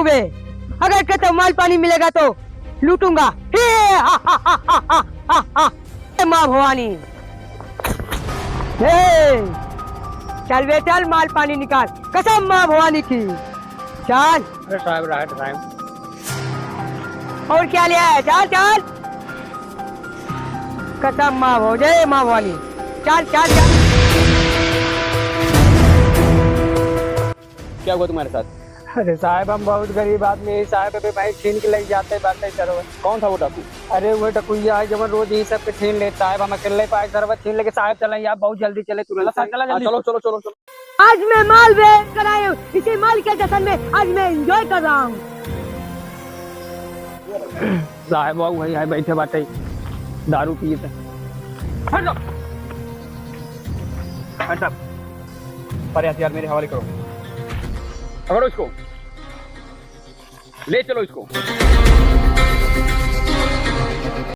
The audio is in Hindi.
हूँ बे, अगर कहते माल पानी मिलेगा तो लूटूंगा। हे हा हा हा हा हा हा हा। माँ भवानी, हे चल बे चल, माल पानी निकाल, कसम माँ भवानी की, चल। अरे साहब राइट टाइम। और क्या लिया है, चल चल, कसम माँ भो, जय माँ भवानी, चल चल चल। क्या हुआ तुम्हारे साथ? अरे साहब हम बहुत गरीब आदमी है साहब, अबे भाई छीन के ले जाते बातें सरवर। कौन था वो डाकू? अरे वो टकुइया है जब रोज ही सब के छीन ले साहब, हम अकेले पाए सरवर छीन लेके साहब चले आप बहुत जल्दी चले तुरंत से। हाँ, चलो चलो चलो चलो। आज मैं माल बेच कर आया हूँ, इसी माल के जश्न में आज मैं एंजॉय कर रहा हूँ। साहब बाबू वही है बैठे बाटे दारू पिए थे। हट जाओ, हट जाओ। पर हथियार मेरे हवाले करो, पकड़ो इसको, ले चलो इसको।